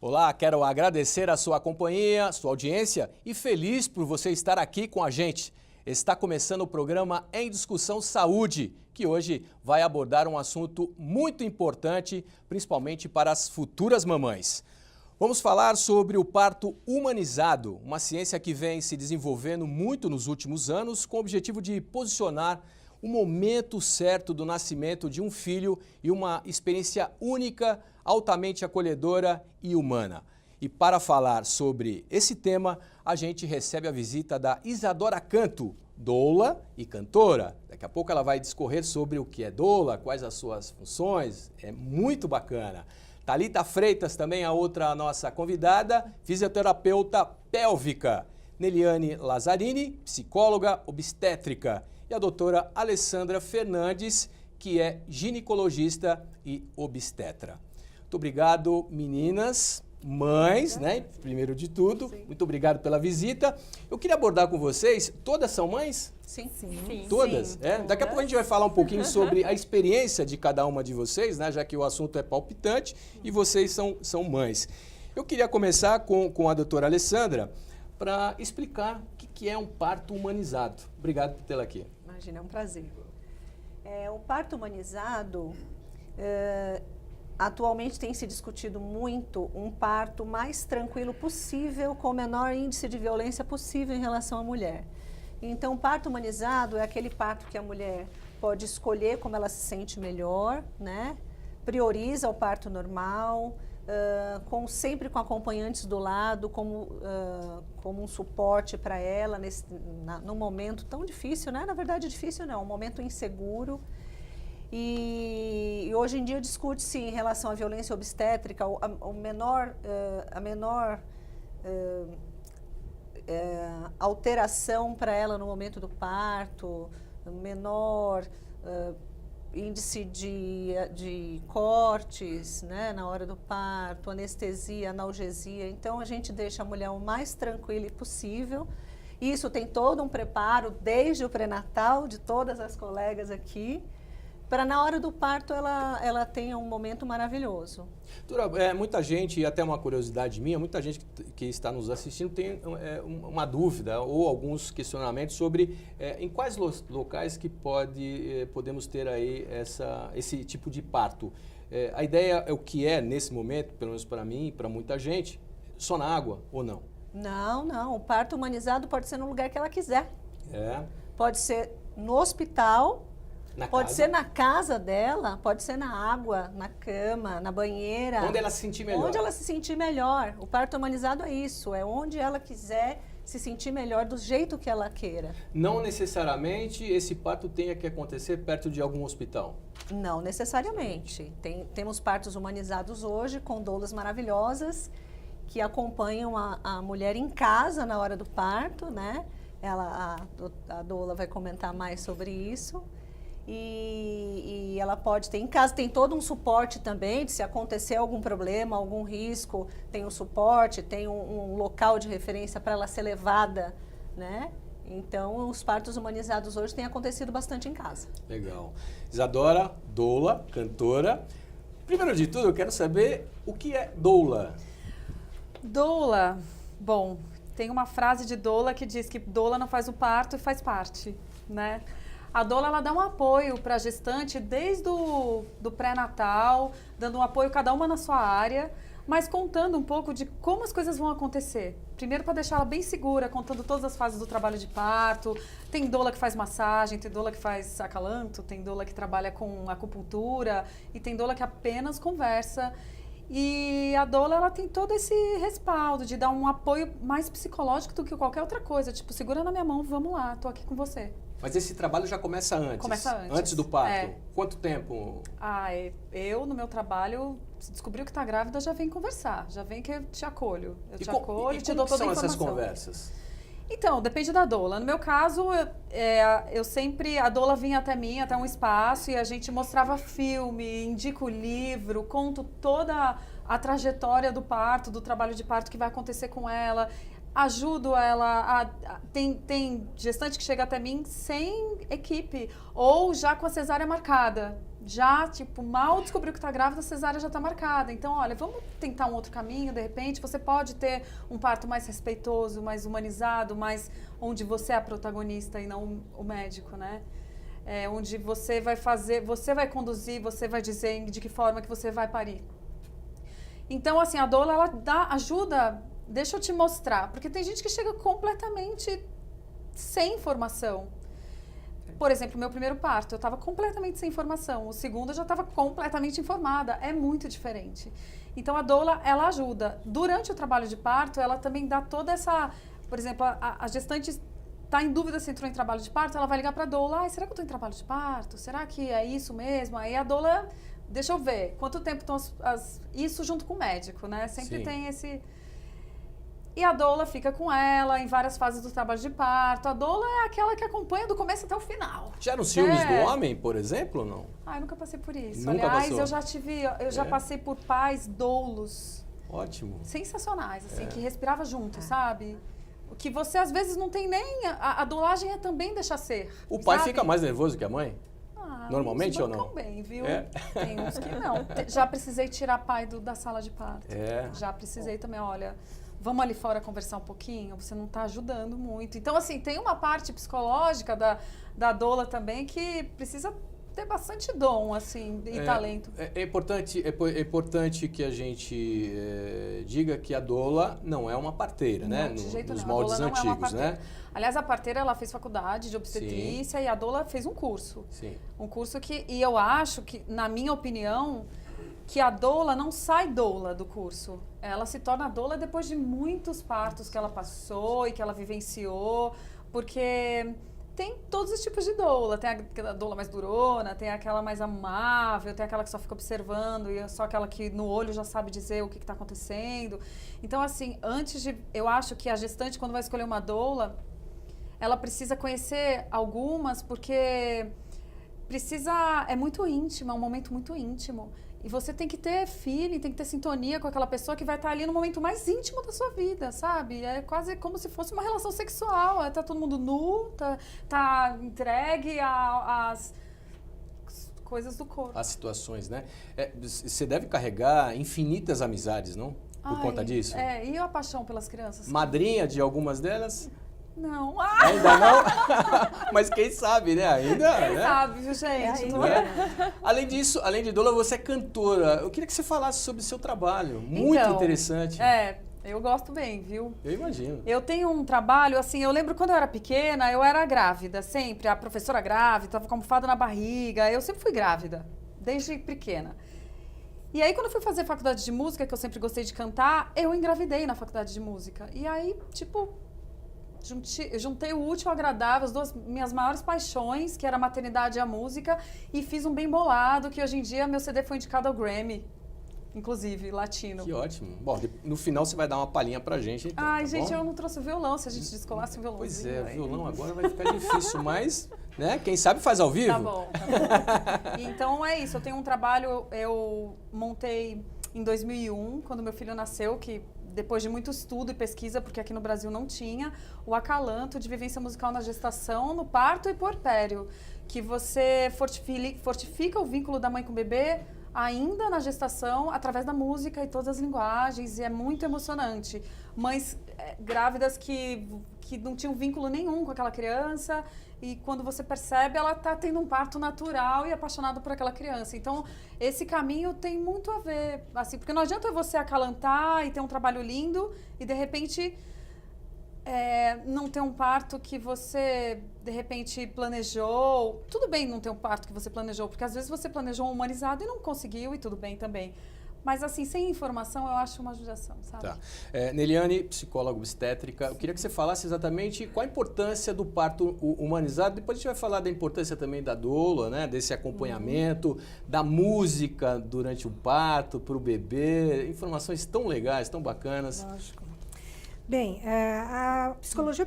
Olá, quero agradecer a sua companhia, sua audiência e feliz por você estar aqui com a gente. Está começando o programa Em Discussão Saúde, que hoje vai abordar um assunto muito importante, principalmente para as futuras mamães. Vamos falar sobre o parto humanizado, uma ciência que vem se desenvolvendo muito nos últimos anos com o objetivo de posicionar o momento certo do nascimento de um filho e uma experiência única, altamente acolhedora e humana. E para falar sobre esse tema, a gente recebe a visita da Isadora Canto, doula e cantora. Daqui a pouco ela vai discorrer sobre o que é doula, quais as suas funções, é muito bacana. Thalita Freitas, também a outra nossa convidada, fisioterapeuta pélvica. Neliane Lazzarini, psicóloga obstétrica. E a doutora Alessandra Fernandes, que é ginecologista e obstetra. Muito obrigado, meninas, mães, né? Primeiro de tudo. Sim. Muito obrigado pela visita. Eu queria abordar com vocês, todas são mães? Sim. Todas? Sim, é? todas. Daqui a pouco a gente vai falar um pouquinho sobre a experiência de cada uma de vocês, né? Já que o assunto é palpitante e vocês são mães. Eu queria começar com a doutora Alessandra para explicar o que é um parto humanizado. Obrigado por tê-la aqui. Imagina, é um prazer. O parto humanizado, atualmente tem se discutido muito um parto mais tranquilo possível, com o menor índice de violência possível em relação à mulher. Então, o parto humanizado é aquele parto que a mulher pode escolher como ela se sente melhor, né? Prioriza o parto normal, sempre com acompanhantes do lado, como um suporte para ela num momento tão difícil, né? Na verdade, difícil não, um momento inseguro. E hoje em dia discute-se em relação à violência obstétrica, a menor alteração para ela no momento do parto, menor índice de cortes, né, na hora do parto, anestesia, analgesia. Então, a gente deixa a mulher o mais tranquila possível. Isso tem todo um preparo, desde o pré-natal, de todas as colegas aqui, para na hora do parto ela tenha um momento maravilhoso. Doutora, muita gente, e até uma curiosidade minha, muita gente que está nos assistindo tem uma dúvida ou alguns questionamentos sobre em quais locais que podemos ter aí esse tipo de parto. A ideia é o que é nesse momento, pelo menos para mim e para muita gente, só na água ou não? Não. O parto humanizado pode ser no lugar que ela quiser. Pode ser no hospital. Pode ser na casa dela, pode ser na água, na cama, na banheira. Onde ela se sentir melhor. Onde ela se sentir melhor. O parto humanizado é isso, é onde ela quiser se sentir melhor do jeito que ela queira. Não necessariamente esse parto tenha que acontecer perto de algum hospital? Não necessariamente. Temos partos humanizados hoje com doulas maravilhosas que acompanham a mulher em casa na hora do parto, né? A doula vai comentar mais sobre isso. E ela pode ter em casa, tem todo um suporte também, se acontecer algum problema, algum risco, tem um suporte, tem um local de referência para ela ser levada, né? Então, os partos humanizados hoje têm acontecido bastante em casa. Legal. Isadora, doula, cantora. Primeiro de tudo, eu quero saber o que é doula. Doula, bom, tem uma frase de doula que diz que doula não faz o parto e faz parte, né? A doula, ela dá um apoio para a gestante desde do pré-natal, dando um apoio cada uma na sua área, mas contando um pouco de como as coisas vão acontecer. Primeiro, para deixar ela bem segura, contando todas as fases do trabalho de parto. Tem doula que faz massagem, tem doula que faz acalanto, tem doula que trabalha com acupuntura e tem doula que apenas conversa. E a doula, ela tem todo esse respaldo de dar um apoio mais psicológico do que qualquer outra coisa. Tipo, segura na minha mão, vamos lá, tô aqui com você. Mas esse trabalho já começa antes? Começa antes. Antes do parto? Quanto tempo? Eu, no meu trabalho, se descobriu que está grávida, já vem conversar. Já vem que eu te acolho. Eu te acolho e te dou toda a informação. Como são essas conversas? Então, depende da doula. No meu caso, a doula vinha até mim, até um espaço, e a gente mostrava filme, indico livro, conto toda a trajetória do parto, do trabalho de parto que vai acontecer com ela. ajudo ela tem gestante que chega até mim sem equipe ou já com a cesárea marcada. Já, tipo, mal descobriu que está grávida, a cesárea já está marcada. Então, olha, vamos tentar um outro caminho, de repente. Você pode ter um parto mais respeitoso, mais humanizado, mais onde você é a protagonista e não o médico, né? Onde você vai fazer, você vai conduzir, você vai dizer de que forma que você vai parir. Então, assim, a doula, ela ajuda, deixa eu te mostrar, porque tem gente que chega completamente sem informação. Por exemplo, meu primeiro parto, eu estava completamente sem informação. O segundo, eu já estava completamente informada. É muito diferente. Então, a doula, ela ajuda. Durante o trabalho de parto, ela também dá toda essa... Por exemplo, a gestante está em dúvida se entrou em trabalho de parto, ela vai ligar para a doula. Será que eu estou em trabalho de parto? Será que é isso mesmo? Aí a doula... Deixa eu ver, quanto tempo estão isso junto com o médico, né? Sempre tem esse... E a doula fica com ela em várias fases do trabalho de parto. A doula é aquela que acompanha do começo até o final. Já nos filmes do homem, por exemplo, ou não? Eu nunca passei por isso. Nunca Aliás, passou. eu já passei por pais doulos. Ótimo. Sensacionais, assim, que respirava junto, sabe? O que você às vezes não tem nem... A doulagem é também deixar ser. O pai sabe? fica mais nervoso que a mãe? Normalmente ou não? Bem, viu? Tem uns que não. Já precisei tirar pai da sala de parto. Já precisei também, olha... Vamos ali fora conversar um pouquinho, você não está ajudando muito. Então, assim, tem uma parte psicológica da doula também que precisa ter bastante dom, assim, e talento. É importante que a gente diga que a doula não é uma parteira, né? De jeito Nos nenhum. moldes antigos, né? Aliás, a parteira, ela fez faculdade de obstetrícia e a doula fez um curso. Sim. Um curso e eu acho que, na minha opinião, que a doula não sai doula do curso. Ela se torna doula depois de muitos partos que ela passou e que ela vivenciou, porque tem todos os tipos de doula. Tem aquela doula mais durona, tem aquela mais amável, tem aquela que só fica observando e é só aquela que no olho já sabe dizer o que está acontecendo. Então, assim, eu acho que a gestante, quando vai escolher uma doula, ela precisa conhecer algumas, porque é muito íntimo, é um momento muito íntimo. E você tem que ter feeling, tem que ter sintonia com aquela pessoa que vai estar ali no momento mais íntimo da sua vida, sabe? É quase como se fosse uma relação sexual. Tá todo mundo nu, tá entregue às coisas do corpo. As situações, né? Você deve carregar infinitas amizades, não? Por conta disso? E a paixão pelas crianças? Madrinha de algumas delas? Não. Ainda não? Mas quem sabe, né? Ainda, quem sabe, viu, gente? Além disso, além de doula, você é cantora. Eu queria que você falasse sobre o seu trabalho. Muito interessante. Eu gosto bem, viu? Eu imagino. Eu tenho um trabalho, assim, eu lembro quando eu era pequena, eu era grávida, sempre. A professora grávida, estava com almofada na barriga. Eu sempre fui grávida, desde pequena. E aí, quando eu fui fazer faculdade de música, que eu sempre gostei de cantar, eu engravidei na faculdade de música. E aí, tipo... Juntei o útil ao agradável, as duas minhas maiores paixões, que era a maternidade e a música, e fiz um bem bolado, que hoje em dia meu CD foi indicado ao Grammy, inclusive, latino. Que ótimo. Bom, no final você vai dar uma palhinha pra gente, então, Ai, tá gente, bom? eu não trouxe o violão, se a gente descolasse o violão. Pois é, o violão agora vai ficar difícil, mas, né, quem sabe faz ao vivo. Tá bom. Então é isso, eu tenho um trabalho, eu montei em 2001, quando meu filho nasceu, que... Depois de muito estudo e pesquisa, porque aqui no Brasil não tinha, o acalanto de vivência musical na gestação, no parto e puerpério, que você fortifica o vínculo da mãe com o bebê ainda na gestação, através da música e todas as linguagens, e é muito emocionante. Mães grávidas que não tinham vínculo nenhum com aquela criança, e quando você percebe, ela está tendo um parto natural e apaixonada por aquela criança. Então, esse caminho tem muito a ver, assim, porque não adianta você acalantar e ter um trabalho lindo e, de repente, não ter um parto que você, de repente, planejou. Tudo bem não ter um parto que você planejou, porque às vezes você planejou um humanizado e não conseguiu, e tudo bem também. Mas, assim, sem informação, eu acho uma judiação, sabe? Tá. Neliane, psicóloga obstétrica, eu queria que você falasse exatamente qual a importância do parto humanizado. Depois a gente vai falar da importância também da doula, né? Desse acompanhamento, da música durante o parto, para o bebê. Informações tão legais, tão bacanas. Lógico. Bem, a psicologia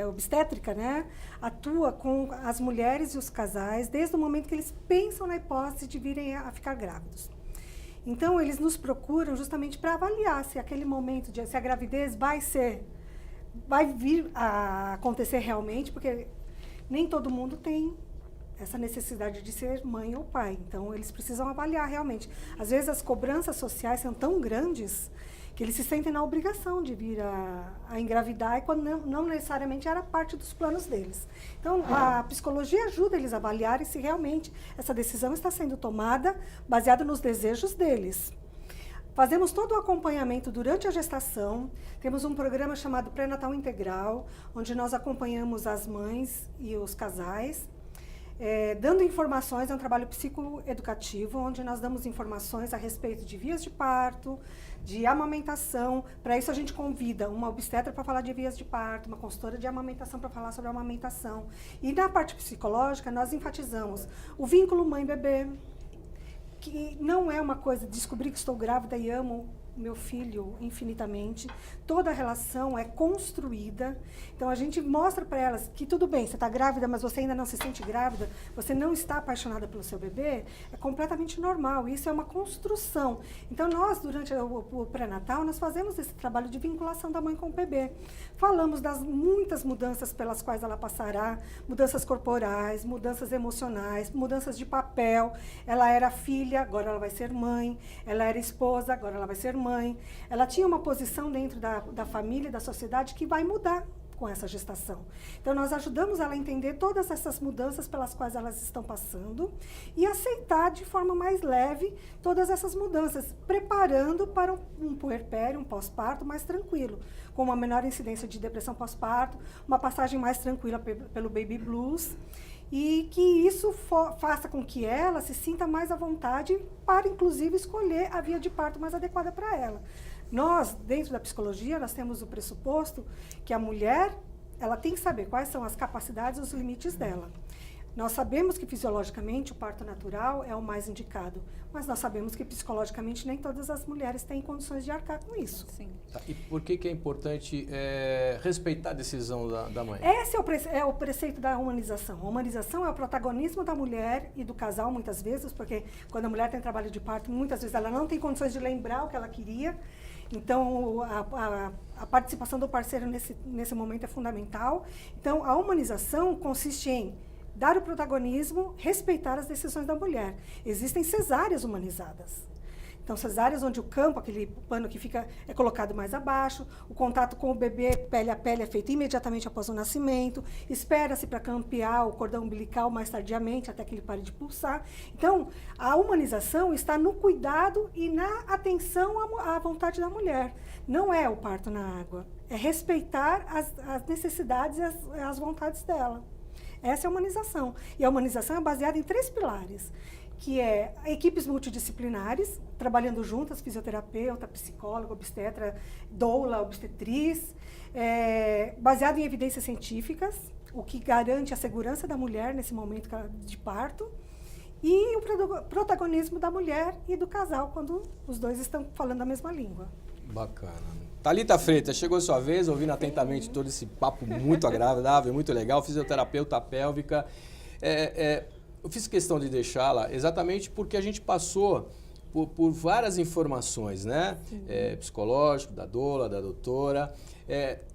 obstétrica, né, atua com as mulheres e os casais desde o momento que eles pensam na hipótese de virem a ficar grávidos. Então, eles nos procuram justamente para avaliar se aquele momento, se a gravidez vai vir a acontecer realmente, porque nem todo mundo tem essa necessidade de ser mãe ou pai. Então, eles precisam avaliar realmente. Às vezes, as cobranças sociais são tão grandes que eles se sentem na obrigação de vir a engravidar, e quando não necessariamente era parte dos planos deles. Então, a psicologia ajuda eles a avaliarem se realmente essa decisão está sendo tomada baseada nos desejos deles. Fazemos todo o acompanhamento durante a gestação. Temos um programa chamado Pré-Natal Integral, onde nós acompanhamos as mães e os casais, dando informações. É um trabalho psicoeducativo, onde nós damos informações a respeito de vias de parto, de amamentação. Para isso, a gente convida uma obstetra para falar de vias de parto, uma consultora de amamentação para falar sobre a amamentação. E na parte psicológica, nós enfatizamos o vínculo mãe-bebê, que não é uma coisa de descobrir que estou grávida e amo meu filho infinitamente. Toda a relação é construída. Então, a gente mostra para elas que tudo bem, você está grávida, mas você ainda não se sente grávida, você não está apaixonada pelo seu bebê, é completamente normal. Isso é uma construção. Então, nós, durante o pré-natal, nós fazemos esse trabalho de vinculação da mãe com o bebê. Falamos das muitas mudanças pelas quais ela passará, mudanças corporais, mudanças emocionais, mudanças de papel. Ela era filha, agora ela vai ser mãe. Ela era esposa, agora ela vai ser mãe. Ela tinha uma posição dentro da família e da sociedade que vai mudar com essa gestação. Então, nós ajudamos ela a entender todas essas mudanças pelas quais elas estão passando e aceitar de forma mais leve todas essas mudanças, preparando para um puerpério, um pós-parto mais tranquilo, com uma menor incidência de depressão pós-parto, uma passagem mais tranquila pelo baby blues, e que isso faça com que ela se sinta mais à vontade para, inclusive, escolher a via de parto mais adequada para ela. Nós, dentro da psicologia, nós temos o pressuposto que a mulher, ela tem que saber quais são as capacidades e os limites dela. Nós sabemos que fisiologicamente o parto natural é o mais indicado, mas nós sabemos que psicologicamente nem todas as mulheres têm condições de arcar com isso. Sim. Tá, e por que é importante respeitar a decisão da mãe? Esse é o preceito da humanização. A humanização é o protagonismo da mulher e do casal, muitas vezes, porque quando a mulher tem trabalho de parto, muitas vezes ela não tem condições de lembrar o que ela queria. Então, a participação do parceiro nesse momento é fundamental. Então, a humanização consiste em dar o protagonismo, respeitar as decisões da mulher. Existem cesáreas humanizadas. Então, cesáreas onde o campo, aquele pano que é colocado mais abaixo, o contato com o bebê, pele a pele, é feito imediatamente após o nascimento, espera-se para campear o cordão umbilical mais tardiamente, até que ele pare de pulsar. Então, a humanização está no cuidado e na atenção à vontade da mulher. Não é o parto na água, é respeitar as necessidades e as vontades dela. Essa é a humanização. E a humanização é baseada em 3 pilares, que é equipes multidisciplinares, trabalhando juntas, fisioterapeuta, psicólogo, obstetra, doula, obstetriz, baseado em evidências científicas, o que garante a segurança da mulher nesse momento de parto, e o protagonismo da mulher e do casal, quando os dois estão falando a mesma língua. Bacana. Thalita Freitas, chegou a sua vez, ouvindo atentamente todo esse papo muito agradável, muito legal, fisioterapeuta pélvica. Eu fiz questão de deixá-la exatamente porque a gente passou por várias informações, né? Psicológico, da doula, da doutora.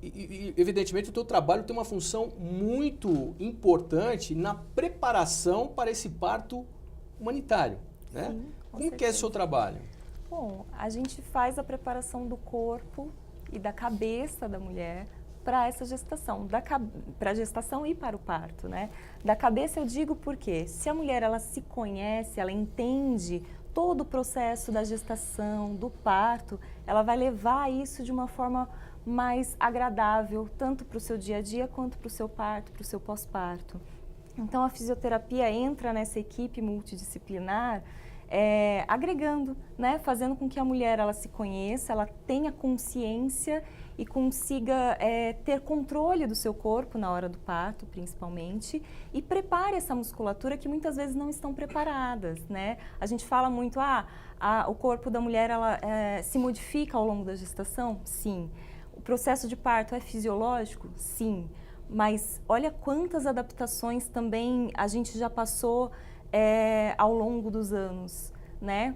E, evidentemente, o teu trabalho tem uma função muito importante na preparação para esse parto humanitário, né? Sim, Como que é o seu trabalho? Bom, a gente faz a preparação do corpo e da cabeça da mulher para essa gestação, para a gestação e para o parto, né? Da cabeça eu digo porque se a mulher ela se conhece, ela entende todo o processo da gestação, do parto, ela vai levar isso de uma forma mais agradável, tanto para o seu dia a dia quanto para o seu parto, para o seu pós-parto. Então a fisioterapia entra nessa equipe multidisciplinar, agregando, né? Fazendo com que a mulher ela se conheça, ela tenha consciência e consiga ter controle do seu corpo na hora do parto, principalmente, e prepare essa musculatura que muitas vezes não estão preparadas, né? A gente fala muito, o corpo da mulher ela, se modifica ao longo da gestação? Sim. O processo de parto é fisiológico? Sim. Mas olha quantas adaptações também a gente já passou ao longo dos anos, né?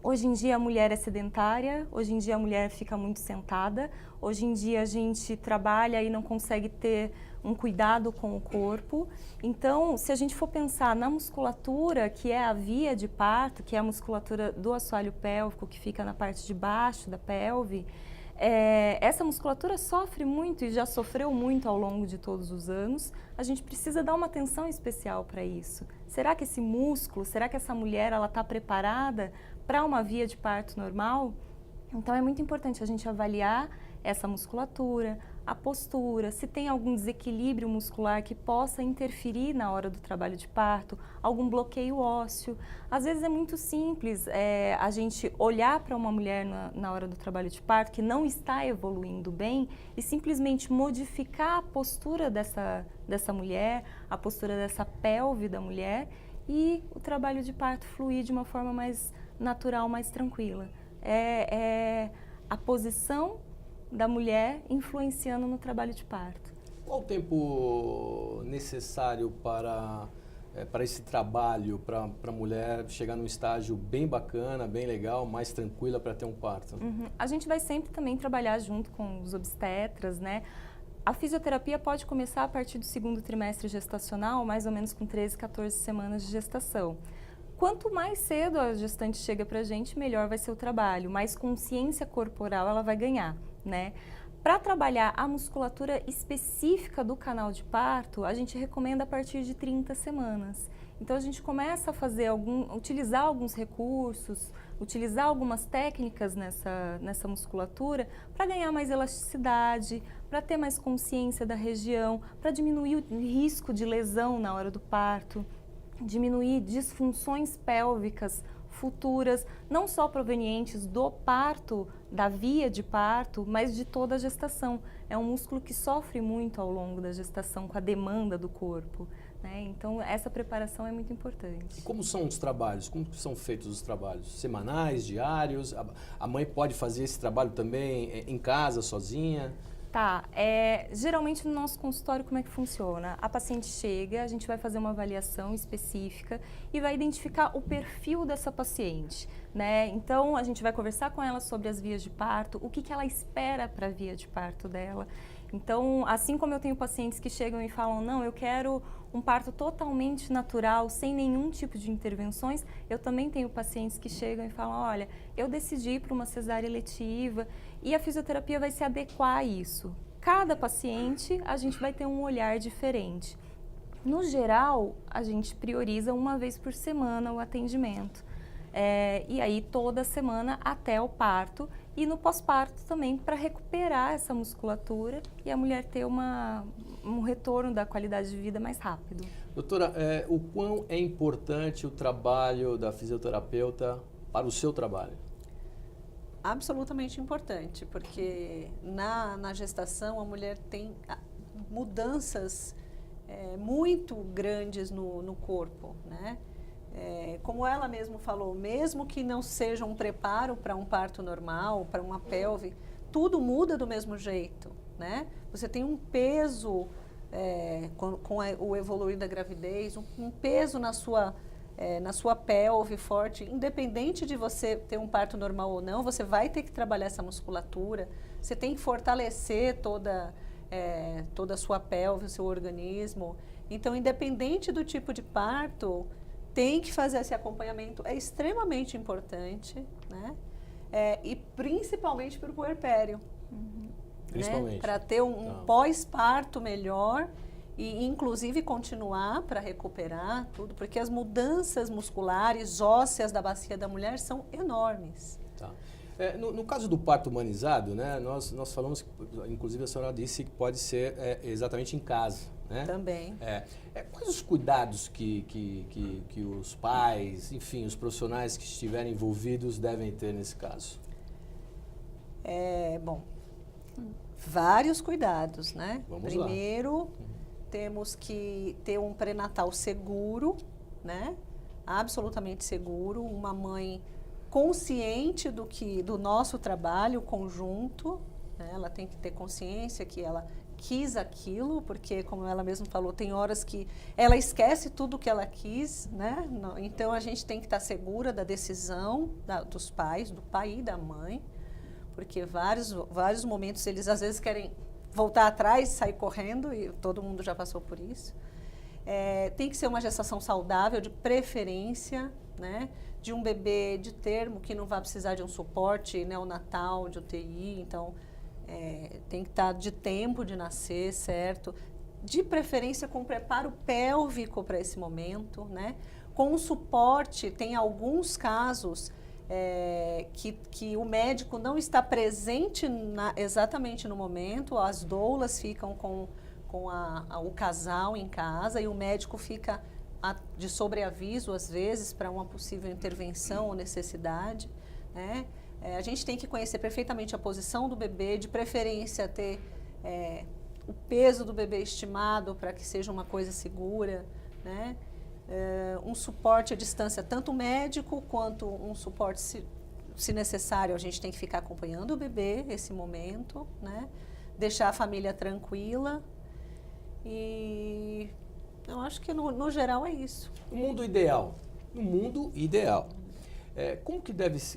Hoje em dia a mulher é sedentária, hoje em dia a mulher fica muito sentada, hoje em dia a gente trabalha e não consegue ter um cuidado com o corpo. Então, se a gente for pensar na musculatura, que é a via de parto, que é a musculatura do assoalho pélvico, que fica na parte de baixo da pelve, essa musculatura sofre muito e já sofreu muito ao longo de todos os anos. A gente precisa dar uma atenção especial para isso. Será que esse músculo, será que essa mulher ela está preparada para uma via de parto normal? Então é muito importante a gente avaliar essa musculatura, a postura, se tem algum desequilíbrio muscular que possa interferir na hora do trabalho de parto, algum bloqueio ósseo. Às vezes é muito simples a gente olhar para uma mulher na hora do trabalho de parto que não está evoluindo bem e simplesmente modificar a postura dessa mulher, a postura dessa pelve da mulher e o trabalho de parto fluir de uma forma mais natural, mais tranquila. A posição da mulher influenciando no trabalho de parto. Qual o tempo necessário para esse trabalho, para a mulher chegar num estágio bem bacana, bem legal, mais tranquila para ter um parto? A gente vai sempre também trabalhar junto com os obstetras, né? A fisioterapia pode começar a partir do 2º trimestre gestacional, mais ou menos com 13, 14 semanas de gestação. Quanto mais cedo a gestante chega para a gente, melhor vai ser o trabalho, mais consciência corporal ela vai ganhar, né? Para trabalhar a musculatura específica do canal de parto, a gente recomenda a partir de 30 semanas. Então a gente começa a utilizar alguns recursos, utilizar algumas técnicas nessa musculatura para ganhar mais elasticidade, para ter mais consciência da região, para diminuir o risco de lesão na hora do parto, diminuir disfunções pélvicas futuras, não só provenientes do parto, da via de parto, mas de toda a gestação. É um músculo que sofre muito ao longo da gestação com a demanda do corpo, né? Então, essa preparação é muito importante. E como são os trabalhos? Como são feitos os trabalhos? Semanais, diários? A mãe pode fazer esse trabalho também em casa, sozinha? Tá, geralmente no nosso consultório como é que funciona? A paciente chega, a gente vai fazer uma avaliação específica e vai identificar o perfil dessa paciente, né? Então a gente vai conversar com ela sobre as vias de parto, o que ela espera para a via de parto dela. Então, assim como eu tenho pacientes que chegam e falam, não, eu quero um parto totalmente natural, sem nenhum tipo de intervenções, eu também tenho pacientes que chegam e falam, olha, eu decidi ir para uma cesárea eletiva e a fisioterapia vai se adequar a isso. Cada paciente, a gente vai ter um olhar diferente. No geral, a gente prioriza uma vez por semana o atendimento. E aí toda semana até o parto e no pós-parto também para recuperar essa musculatura e a mulher ter um retorno da qualidade de vida mais rápido. Doutora, o quão é importante o trabalho da fisioterapeuta para o seu trabalho? Absolutamente importante, porque na gestação a mulher tem mudanças muito grandes no corpo, né? Como ela mesma falou, mesmo que não seja um preparo para um parto normal, para uma pelve, tudo muda do mesmo jeito, né? Você tem um peso com o evoluir da gravidez, um peso na sua pelve forte, independente de você ter um parto normal ou não, você vai ter que trabalhar essa musculatura, você tem que fortalecer toda a sua pelve, o seu organismo. Então, independente do tipo de parto, tem que fazer esse acompanhamento, é extremamente importante, né? E principalmente para o puerpério. Principalmente. Né? Para ter um pós-parto melhor e, inclusive, continuar para recuperar tudo, porque as mudanças musculares, ósseas da bacia da mulher são enormes. Tá. No caso do parto humanizado, né, nós falamos, inclusive a senhora disse que pode ser exatamente em casa, né? Também. Quais os cuidados que os pais, enfim, os profissionais que estiverem envolvidos devem ter nesse caso? Bom, vários cuidados, né? Vamos Primeiro, temos que ter um pré-natal seguro, né? Absolutamente seguro, uma mãe consciente do nosso trabalho conjunto, né? Ela tem que ter consciência que quis aquilo, porque, como ela mesma falou, tem horas que ela esquece tudo que ela quis, né? Então, a gente tem que estar segura da decisão dos pais, do pai e da mãe, porque vários momentos eles, às vezes, querem voltar atrás, sair correndo, e todo mundo já passou por isso. Tem que ser uma gestação saudável, de preferência, né? De um bebê de termo que não vai precisar de um suporte neonatal, de UTI, então tem que estar de tempo de nascer, certo? De preferência com preparo pélvico para esse momento, né? Com suporte, tem alguns casos que o médico não está presente exatamente no momento, as doulas ficam com o casal em casa e o médico fica de sobreaviso, às vezes, para uma possível intervenção ou necessidade, né? A gente tem que conhecer perfeitamente a posição do bebê, de preferência ter o peso do bebê estimado para que seja uma coisa segura, né? Um suporte à distância, tanto médico quanto um suporte, se necessário, a gente tem que ficar acompanhando o bebê esse momento, né? Deixar a família tranquila e eu acho que no geral é isso. No mundo ideal,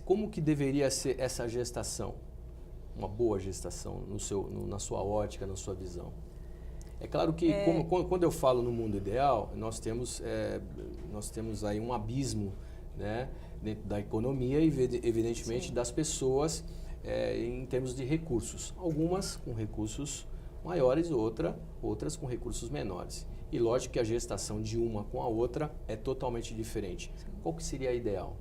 como que deveria ser essa gestação? Uma boa gestação na sua ótica, na sua visão? É claro que quando eu falo no mundo ideal, nós temos aí um abismo, né, dentro da economia e, evidentemente, das pessoas em termos de recursos. Algumas com recursos maiores, outras com recursos menores. E lógico que a gestação de uma com a outra é totalmente diferente. Qual que seria a ideal?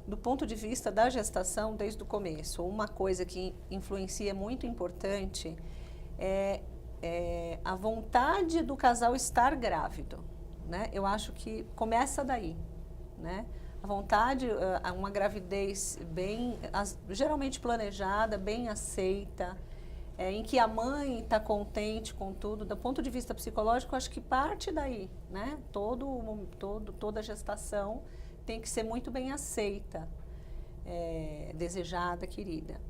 Do ponto de vista da gestação, desde o começo, uma coisa que influencia muito importante é a vontade do casal estar grávido, né? Eu acho que começa daí, né? A vontade, uma gravidez geralmente planejada, bem aceita, em que a mãe está contente com tudo. Do ponto de vista psicológico, acho que parte daí, né? Toda a gestação tem que ser muito bem aceita, desejada, querida.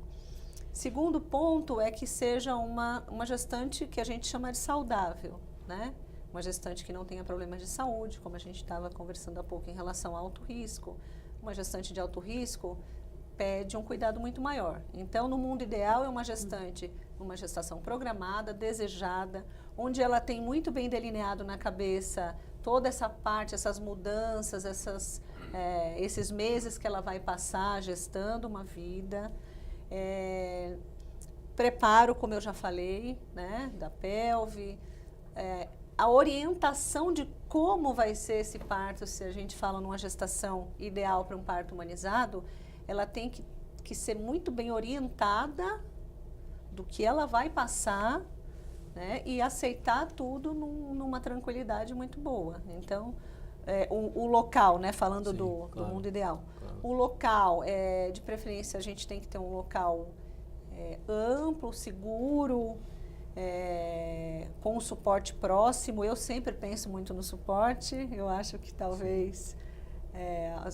Segundo ponto é que seja uma gestante que a gente chama de saudável, né? Uma gestante que não tenha problemas de saúde, como a gente estava conversando há pouco em relação ao alto risco. Uma gestante de alto risco pede um cuidado muito maior. Então, no mundo ideal, é uma gestação programada, desejada, onde ela tem muito bem delineado na cabeça toda essa parte, essas mudanças, esses meses que ela vai passar gestando uma vida. Preparo, como eu já falei, né, da pelve, a orientação de como vai ser esse parto, se a gente fala numa gestação ideal para um parto humanizado, ela tem que ser muito bem orientada do que ela vai passar, né, e aceitar tudo numa tranquilidade muito boa. Então, o local, né, falando do mundo ideal. Claro. O local, de preferência, a gente tem que ter um local amplo, seguro, com um suporte próximo. Eu sempre penso muito no suporte. Eu acho que talvez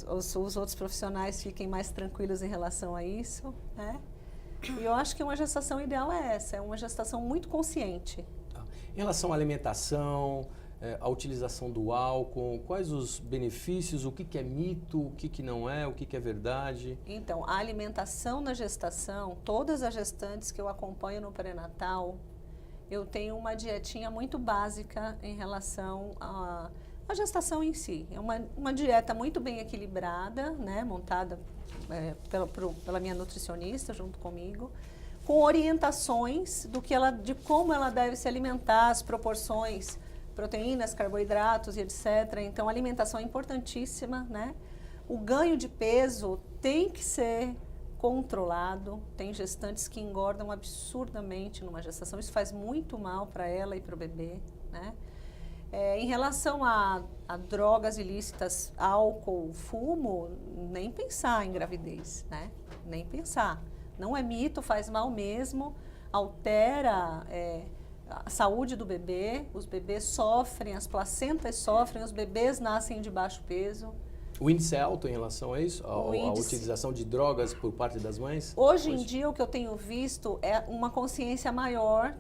os outros profissionais fiquem mais tranquilos em relação a isso, né? E eu acho que uma gestação ideal é essa, é uma gestação muito consciente. Tá. Em relação à alimentação, a utilização do álcool, quais os benefícios, o que é mito, o que não é, o que é verdade? Então, a alimentação na gestação, todas as gestantes que eu acompanho no pré-natal, eu tenho uma dietinha muito básica em relação à gestação em si. É uma dieta muito bem equilibrada, né, montada pela minha nutricionista junto comigo, com orientações de como ela deve se alimentar, as proporções, proteínas, carboidratos e etc. Então, a alimentação é importantíssima, né? O ganho de peso tem que ser controlado. Tem gestantes que engordam absurdamente numa gestação. Isso faz muito mal para ela e para o bebê, né? Em relação a drogas ilícitas, álcool, fumo, nem pensar em gravidez, né? Nem pensar. Não é mito, faz mal mesmo, altera a saúde do bebê, os bebês sofrem, as placentas sofrem, os bebês nascem de baixo peso. O índice é alto em relação a isso? A utilização de drogas por parte das mães? Hoje em dia, o que eu tenho visto é uma consciência maior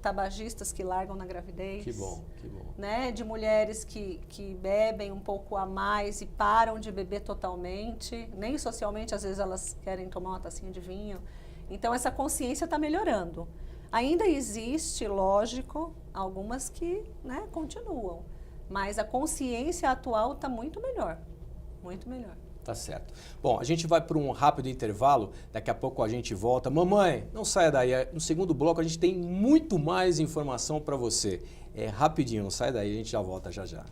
tabagistas que largam na gravidez. Que bom, que bom. Né? De mulheres que bebem um pouco a mais e param de beber totalmente. Nem socialmente, às vezes elas querem tomar uma tacinha de vinho. Então, essa consciência está melhorando. Ainda existe, lógico, algumas que, né, continuam. Mas a consciência atual está muito melhor. Muito melhor. Tá certo. Bom, a gente vai para um rápido intervalo, daqui a pouco a gente volta. Mamãe, não saia daí, no segundo bloco a gente tem muito mais informação para você. É rapidinho, não sai daí, a gente já volta já já.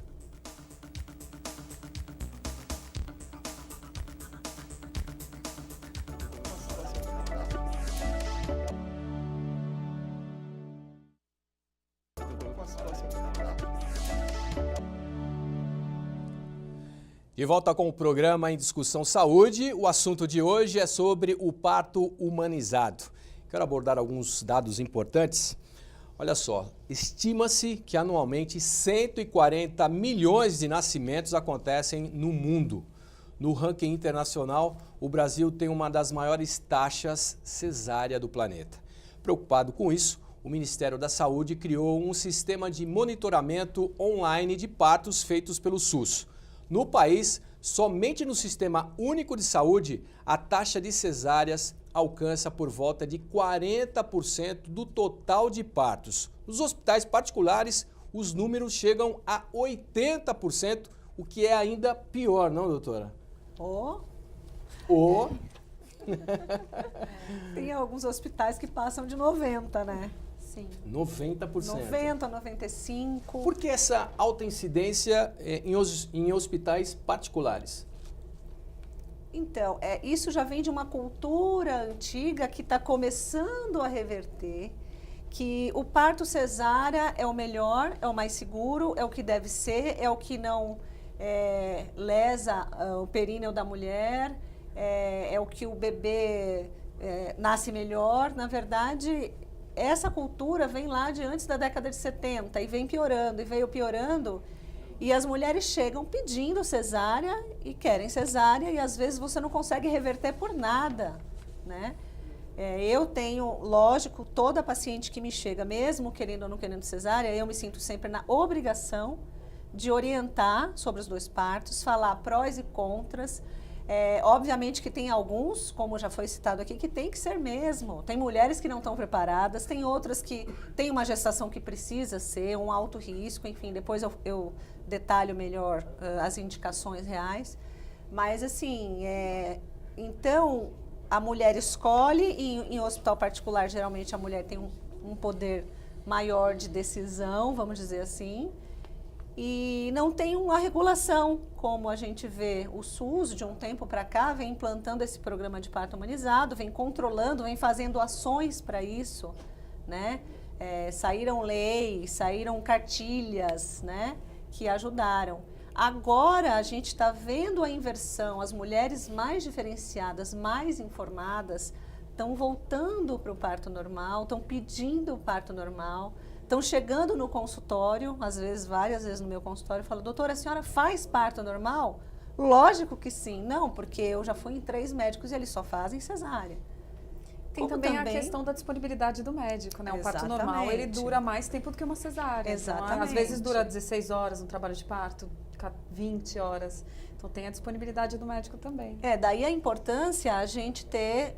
De volta com o programa Em Discussão Saúde, o assunto de hoje é sobre o parto humanizado. Quero abordar alguns dados importantes. Olha só, estima-se que anualmente 140 milhões de nascimentos acontecem no mundo. No ranking internacional, o Brasil tem uma das maiores taxas cesárea do planeta. Preocupado com isso, o Ministério da Saúde criou um sistema de monitoramento online de partos feitos pelo SUS. No país, somente no Sistema Único de Saúde, a taxa de cesáreas alcança por volta de 40% do total de partos. Nos hospitais particulares, os números chegam a 80%, o que é ainda pior, não, doutora? Tem alguns hospitais que passam de 90%, né? Sim. 90%. 90%, 95%. Por que essa alta incidência em hospitais particulares? Então, isso já vem de uma cultura antiga que está começando a reverter, que o parto cesárea é o melhor, é o mais seguro, é o que deve ser, é o que não lesa o períneo da mulher, é o que o bebê nasce melhor. Na verdade, essa cultura vem lá de antes da década de 70 e vem piorando, e veio piorando. E as mulheres chegam pedindo cesárea e querem cesárea e às vezes você não consegue reverter por nada, né? Eu tenho, lógico, toda paciente que me chega, mesmo querendo ou não querendo cesárea, eu me sinto sempre na obrigação de orientar sobre os dois partos, falar prós e contras. Obviamente que tem alguns, como já foi citado aqui, que tem que ser mesmo. Tem mulheres que não estão preparadas, tem outras que têm uma gestação que precisa ser, um alto risco, enfim, depois eu detalho melhor as indicações reais. Mas, assim, então, a mulher escolhe, e em hospital particular, geralmente, a mulher tem um poder maior de decisão, vamos dizer assim, e não tem uma regulação, como a gente vê. O SUS, de um tempo para cá, vem implantando esse programa de parto humanizado, vem controlando, vem fazendo ações para isso, né? Saíram leis, saíram cartilhas, né, que ajudaram. Agora a gente está vendo a inversão, as mulheres mais diferenciadas, mais informadas, estão voltando para o parto normal, estão pedindo o parto normal, estão chegando no consultório, às vezes, várias vezes no meu consultório, e falam: doutora, a senhora faz parto normal? Lógico que sim. Não, porque eu já fui em 3 médicos e eles só fazem cesárea. Tem também a questão da disponibilidade do médico, né? O parto normal, ele dura mais tempo do que uma cesárea. Exatamente. Então, às vezes dura 16 horas no trabalho de parto, 20 horas. Então, tem a disponibilidade do médico também. Daí a importância a gente ter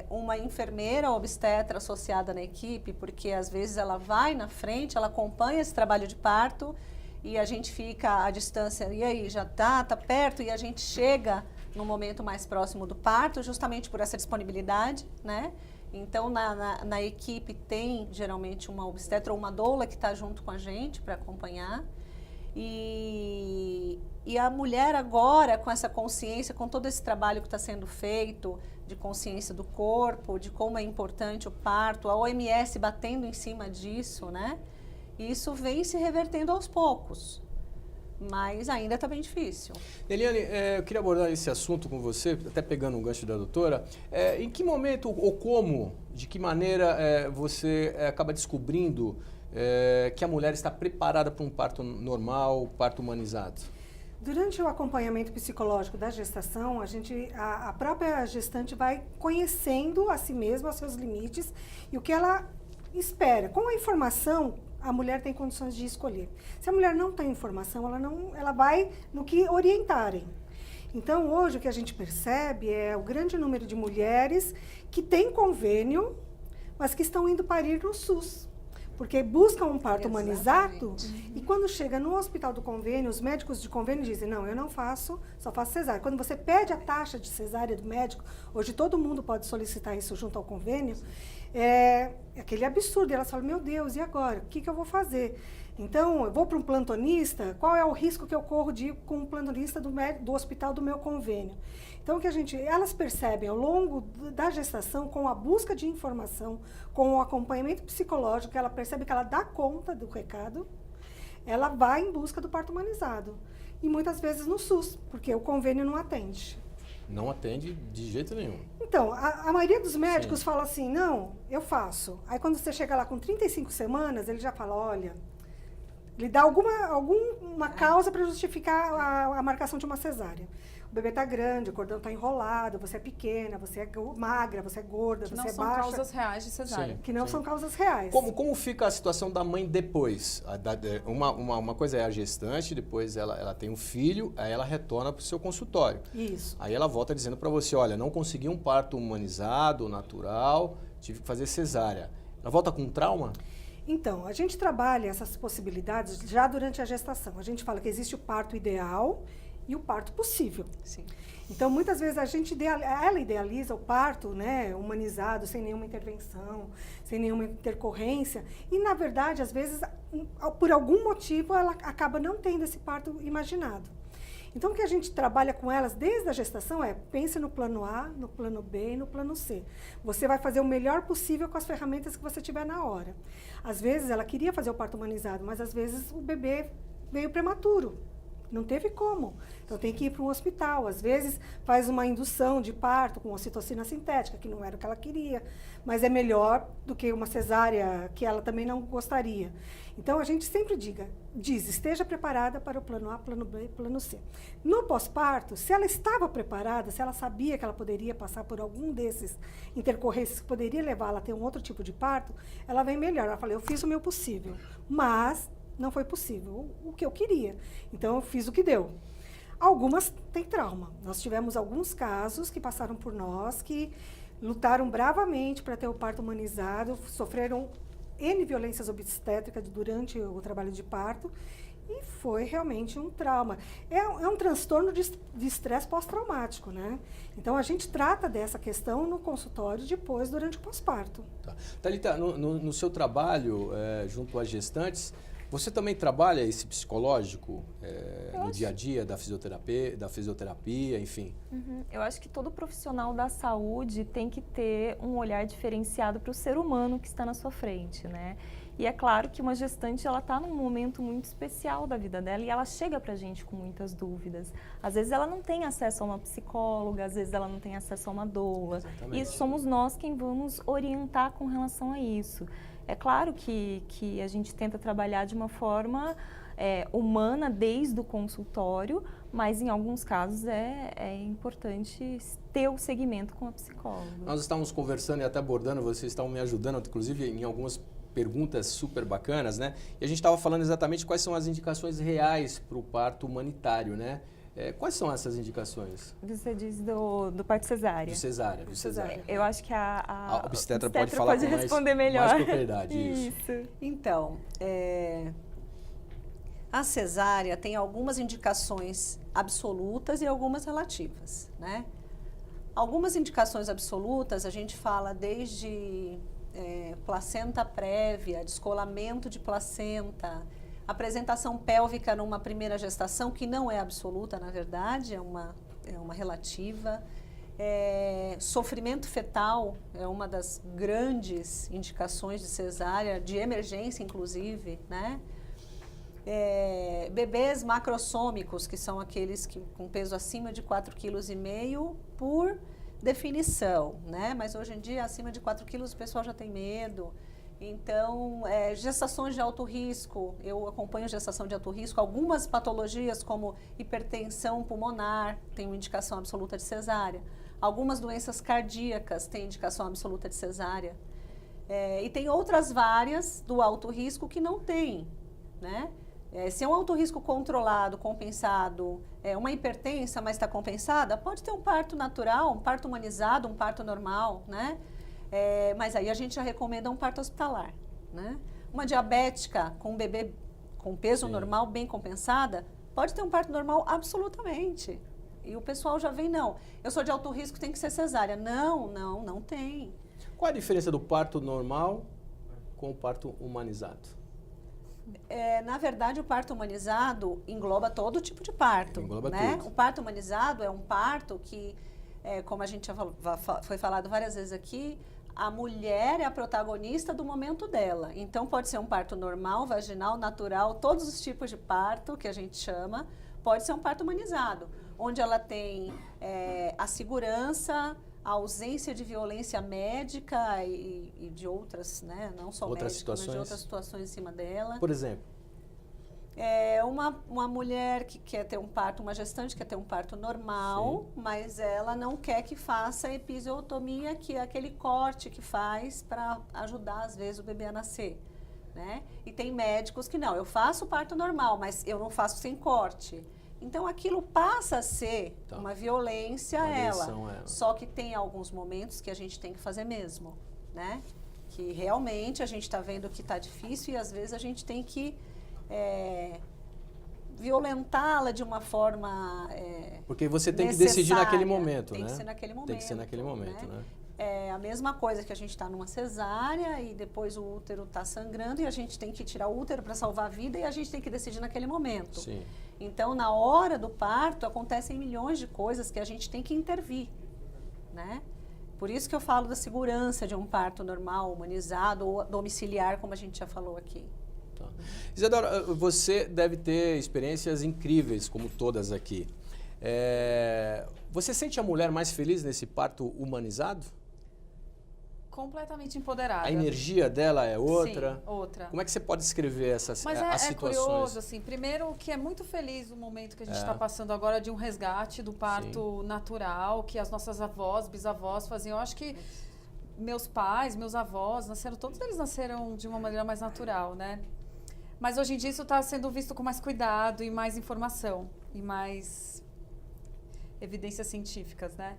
uma enfermeira obstetra associada na equipe, porque às vezes ela vai na frente, ela acompanha esse trabalho de parto e a gente fica à distância. E aí, já tá perto, e a gente chega no momento mais próximo do parto, justamente por essa disponibilidade, né? Então, na equipe tem geralmente uma obstetra ou uma doula que está junto com a gente para acompanhar. E a mulher agora, com essa consciência, com todo esse trabalho que está sendo feito, de consciência do corpo, de como é importante o parto, a OMS batendo em cima disso, né? Isso vem se revertendo aos poucos, mas ainda está bem difícil. Eliane, eu queria abordar esse assunto com você, até pegando um gancho da doutora. Em que momento ou como, de que maneira você acaba descobrindo que a mulher está preparada para um parto normal, parto humanizado? Durante o acompanhamento psicológico da gestação, a própria gestante vai conhecendo a si mesma, os seus limites e o que ela espera. Com a informação, a mulher tem condições de escolher. Se a mulher não tem informação, ela vai no que orientarem. Então, hoje, o que a gente percebe é o grande número de mulheres que têm convênio, mas que estão indo parir no SUS. Porque buscam um parto humanizado e quando chega no hospital do convênio, os médicos de convênio dizem, não, eu não faço, só faço cesárea. Quando você pede a taxa de cesárea do médico, hoje todo mundo pode solicitar isso junto ao convênio, é aquele absurdo. E elas falam, meu Deus, e agora? O que eu vou fazer? Então, eu vou para um plantonista, qual é o risco que eu corro de ir com um plantonista do hospital do meu convênio? Então, elas percebem ao longo da gestação, com a busca de informação, com o acompanhamento psicológico, ela percebe que ela dá conta do recado, ela vai em busca do parto humanizado. E muitas vezes no SUS, porque o convênio não atende. Não atende de jeito nenhum. Então, a maioria dos médicos fala assim, não, eu faço. Aí quando você chega lá com 35 semanas, ele já fala, olha, ele dá alguma causa para justificar a marcação de uma cesárea. O bebê está grande, o cordão está enrolado, você é pequena, você é magra, você é gorda, você é baixa. Que não são causas reais de cesárea. Que não são causas reais. Como fica a situação da mãe depois? Uma coisa é a gestante, depois ela tem um filho, aí ela retorna para o seu consultório. Isso. Aí ela volta dizendo para você, olha, não consegui um parto humanizado, natural, tive que fazer cesárea. Ela volta com trauma? Então, a gente trabalha essas possibilidades já durante a gestação. A gente fala que existe o parto ideal e o parto possível. Sim. Então, muitas vezes ela idealiza o parto, né, humanizado, sem nenhuma intervenção, sem nenhuma intercorrência. E, na verdade, às vezes, por algum motivo, ela acaba não tendo esse parto imaginado. Então, o que a gente trabalha com elas desde a gestação pense no plano A, no plano B e no plano C. Você vai fazer o melhor possível com as ferramentas que você tiver na hora. Às vezes, ela queria fazer o parto humanizado, mas às vezes o bebê veio prematuro. Não teve como. Então, tem que ir para um hospital. Às vezes, faz uma indução de parto com ocitocina sintética, que não era o que ela queria, mas é melhor do que uma cesárea que ela também não gostaria. Então, a gente sempre diz, esteja preparada para o plano A, plano B e plano C. No pós-parto, se ela estava preparada, se ela sabia que ela poderia passar por algum desses intercorrências que poderia levá-la a ter um outro tipo de parto, ela vem melhor. Ela fala, eu fiz o meu possível, mas não foi possível o que eu queria. Então, eu fiz o que deu. Algumas têm trauma. Nós tivemos alguns casos que passaram por nós, que lutaram bravamente para ter o parto humanizado, sofreram N violências obstétricas durante o trabalho de parto, e foi realmente um trauma. É um transtorno de estresse pós-traumático, né? Então, a gente trata dessa questão no consultório depois, durante o pós-parto. Tá. Thalita, no seu trabalho junto às gestantes, você também trabalha esse psicológico no dia a dia da fisioterapia, enfim? Eu acho que todo profissional da saúde tem que ter um olhar diferenciado para o ser humano que está na sua frente, né? E é claro que uma gestante, ela está num momento muito especial da vida dela e ela chega para a gente com muitas dúvidas. Às vezes ela não tem acesso a uma psicóloga, às vezes ela não tem acesso a uma doula. Exatamente. E somos nós quem vamos orientar com relação a isso. É claro que a gente tenta trabalhar de uma forma humana desde o consultório, mas em alguns casos é importante ter o segmento com a psicóloga. Nós estávamos conversando e até abordando, vocês estavam me ajudando, inclusive em algumas perguntas super bacanas, né? E a gente estava falando exatamente quais são as indicações reais para o parto humanitário, né? Quais são essas indicações? Você diz do parto cesárea. Do cesárea. Eu acho que a obstetra pode falar com responder melhor. Mais propriedade. Isso. Então, a cesárea tem algumas indicações absolutas e algumas relativas, né? Algumas indicações absolutas, a gente fala desde placenta prévia, descolamento de placenta, apresentação pélvica numa primeira gestação, que não é absoluta, na verdade, é uma relativa. Sofrimento fetal é uma das grandes indicações de cesárea, de emergência, inclusive, né? Bebês macrossômicos, que são aqueles com peso acima de 4,5 kg por definição, né? Mas hoje em dia, acima de 4 quilos, o pessoal já tem medo. Então, gestações de alto risco, eu acompanho gestação de alto risco. Algumas patologias, como hipertensão pulmonar, tem uma indicação absoluta de cesárea. Algumas doenças cardíacas têm indicação absoluta de cesárea. E tem outras várias do alto risco que não tem, né? Se é um alto risco controlado, compensado, uma hipertensa, mas está compensada, pode ter um parto natural, um parto humanizado, um parto normal, né? Mas aí a gente já recomenda um parto hospitalar, né? Uma diabética com um bebê com peso normal, bem compensada, pode ter um parto normal absolutamente. E o pessoal já vem, não, eu sou de alto risco, tem que ser cesárea. Não tem. Qual a diferença do parto normal com o parto humanizado? Na verdade, o parto humanizado engloba todo tipo de parto. Engloba né? tudo. O parto humanizado é um parto que, como a gente já foi falado várias vezes aqui, a mulher é a protagonista do momento dela. Então, pode ser um parto normal, vaginal, natural, todos os tipos de parto que a gente chama, pode ser um parto humanizado, onde ela tem a segurança, a ausência de violência médica e de outras, né, não só Outras médica, mas de situações? outras situações em cima dela. Por exemplo? Uma mulher que quer ter um parto, uma gestante quer ter um parto normal, mas ela não quer que faça a episiotomia, que é aquele corte que faz para ajudar, às vezes, o bebê a nascer. Né? E tem médicos que não, eu faço o parto normal, mas eu não faço sem corte. Então, aquilo passa a ser uma violência a ela. Só que tem alguns momentos que a gente tem que fazer mesmo, né? Que realmente a gente está vendo que está difícil e às vezes a gente tem que violentá-la de uma forma porque você tem que decidir naquele momento, tem né? Que ser naquele momento. Tem que ser naquele momento, né? É a mesma coisa que a gente está numa cesárea e depois o útero está sangrando e a gente tem que tirar o útero para salvar a vida e a gente tem que decidir naquele momento. Sim. Então, na hora do parto, acontecem milhões de coisas que a gente tem que intervir, né? Por isso que eu falo da segurança de um parto normal, humanizado ou domiciliar, como a gente já falou aqui. Tá. Isadora, você deve ter experiências incríveis, como todas aqui. Você sente a mulher mais feliz nesse parto humanizado? Completamente empoderada. A energia dela é outra? Sim, outra. Como é que você pode descrever as situações? Curioso, assim, primeiro que é muito feliz o momento que a gente está passando agora de um resgate do parto natural, que as nossas avós, bisavós faziam. Eu acho que meus pais, meus avós, todos eles nasceram de uma maneira mais natural, né? Mas hoje em dia isso está sendo visto com mais cuidado e mais informação, e mais evidências científicas, né?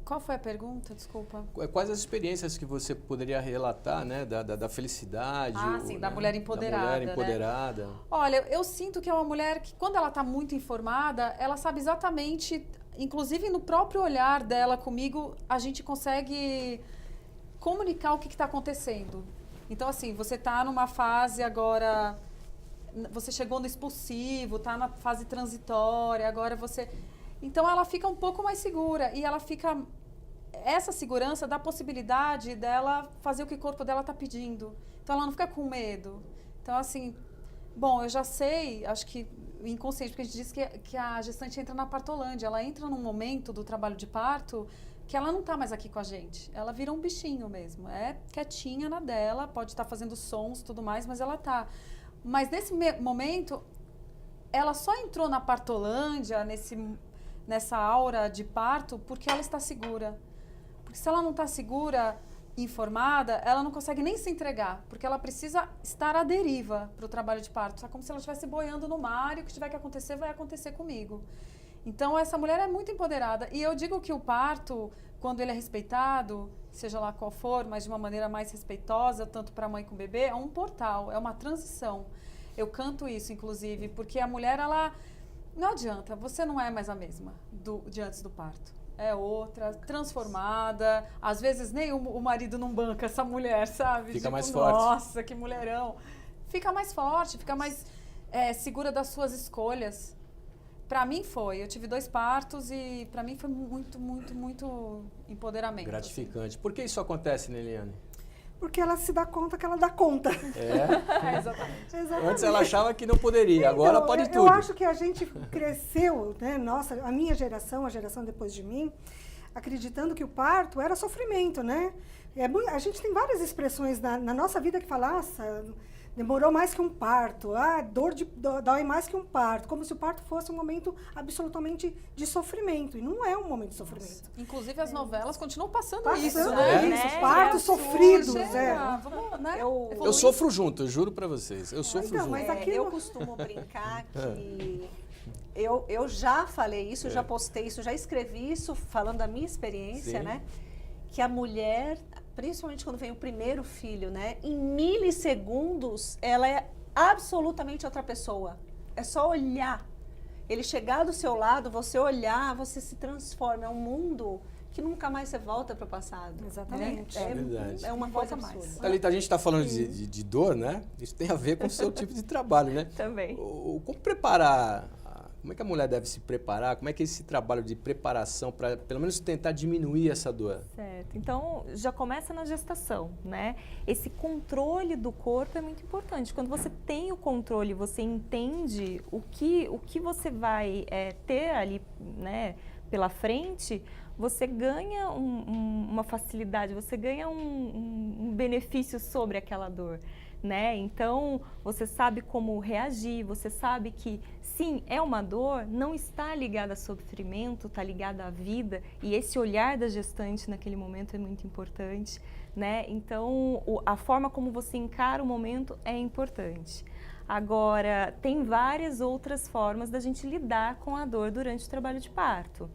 Qual foi a pergunta? Desculpa. Quais as experiências que você poderia relatar, né? Da felicidade? Sim, da mulher empoderada. Da mulher empoderada. Né? Olha, eu sinto que é uma mulher que, quando ela está muito informada, ela sabe exatamente, inclusive no próprio olhar dela comigo, a gente consegue comunicar o que está acontecendo. Então, assim, você está numa fase agora, você chegou no expulsivo, está na fase transitória, agora você... Então, ela fica um pouco mais segura e ela fica... Essa segurança dá a possibilidade dela fazer o que o corpo dela está pedindo. Então, ela não fica com medo. Então, assim, bom, eu já sei, acho que inconsciente, porque a gente diz que a gestante entra na partolândia. Ela entra num momento do trabalho de parto que ela não está mais aqui com a gente. Ela vira um bichinho mesmo. É quietinha na dela, pode estar fazendo sons e tudo mais, mas ela está. Mas nesse momento, ela só entrou na partolândia, nessa aura de parto, porque ela está segura. Porque se ela não está segura, informada, ela não consegue nem se entregar, porque ela precisa estar à deriva para o trabalho de parto. É como se ela estivesse boiando no mar e o que tiver que acontecer, vai acontecer comigo. Então, essa mulher é muito empoderada. E eu digo que o parto, quando ele é respeitado, seja lá qual for, mas de uma maneira mais respeitosa, tanto para a mãe como o bebê, é um portal, é uma transição. Eu canto isso, inclusive, porque a mulher, ela... Não adianta, você não é mais a mesma de antes do parto. É outra, transformada. Às vezes nem o marido não banca essa mulher, sabe? Fica mais forte. Nossa, que mulherão. Fica mais forte, fica mais segura das suas escolhas. Pra mim foi. Eu tive 2 partos e pra mim foi muito, muito, muito empoderamento. Gratificante. Por que isso acontece, Neliane? Porque ela se dá conta que ela dá conta. Exatamente. Antes ela achava que não poderia, agora então, pode tudo. Eu acho que a gente cresceu, né? Nossa, a minha geração, a geração depois de mim, acreditando que o parto era sofrimento, né? A gente tem várias expressões na nossa vida que fala, demorou mais que um parto, dói mais que um parto, como se o parto fosse um momento absolutamente de sofrimento, e não é um momento de sofrimento. Inclusive, as novelas continuam passando Passando isso, né? isso, partos sofridos, Vamos, né? Eu- Eu sofro junto, eu juro pra vocês. Eu sofro então, junto. mas aqui eu não- costumo brincar que eu já falei isso, já postei isso, já escrevi isso, falando da minha experiência, Sim. né? Que a mulher, principalmente quando vem o primeiro filho, né? Em milissegundos, ela é absolutamente outra pessoa. É só olhar. Ele chegar do seu lado, você olhar, você se transforma. É um mundo que nunca mais você volta para o passado. Exatamente. É, Verdade. é uma Volta coisa mais. absurda. Thalita, a gente está falando de dor, né? Isso tem a ver com o seu tipo de trabalho, né? Também. Como preparar, como é que a mulher deve se preparar? Como é que é esse trabalho de preparação para, pelo menos, tentar diminuir essa dor? Certo. Então, já começa na gestação, né? Esse controle do corpo é muito importante. Quando você tem o controle, você entende o que você vai ter ali, né, pela frente, você ganha uma facilidade, você ganha um benefício sobre aquela dor, né? Então, você sabe como reagir, você sabe que, sim, é uma dor, não está ligada a sofrimento, está ligada à vida, e esse olhar da gestante naquele momento é muito importante, né? Então, a forma como você encara o momento é importante. Agora, tem várias outras formas da gente lidar com a dor durante o trabalho de parto.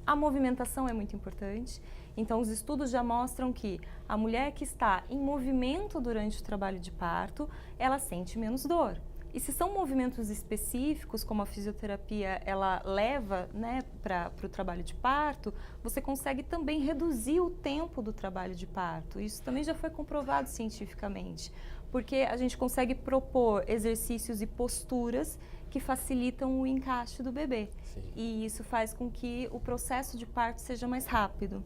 A movimentação é muito importante. Então, os estudos já mostram que a mulher que está em movimento durante o trabalho de parto, ela sente menos dor. E se são movimentos específicos, como a fisioterapia, ela leva, né, para o trabalho de parto, você consegue também reduzir o tempo do trabalho de parto. Isso também já foi comprovado cientificamente, porque a gente consegue propor exercícios e posturas que facilitam o encaixe do bebê. Sim. E isso faz com que o processo de parto seja mais rápido.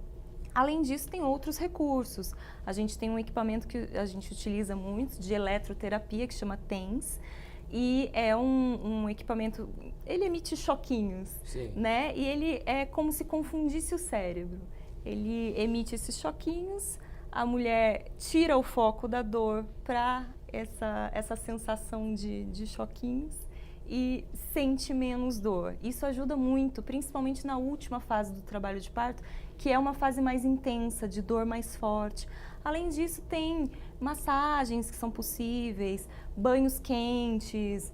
Além disso, tem outros recursos. A gente tem um equipamento que a gente utiliza muito de eletroterapia, que chama TENS, e é um equipamento, ele emite choquinhos, Sim. né? E ele é como se confundisse o cérebro. Ele emite esses choquinhos, a mulher tira o foco da dor para essa sensação de choquinhos e sente menos dor. Isso ajuda muito, principalmente na última fase do trabalho de parto, que é uma fase mais intensa, de dor mais forte. Além disso, tem massagens que são possíveis, banhos quentes,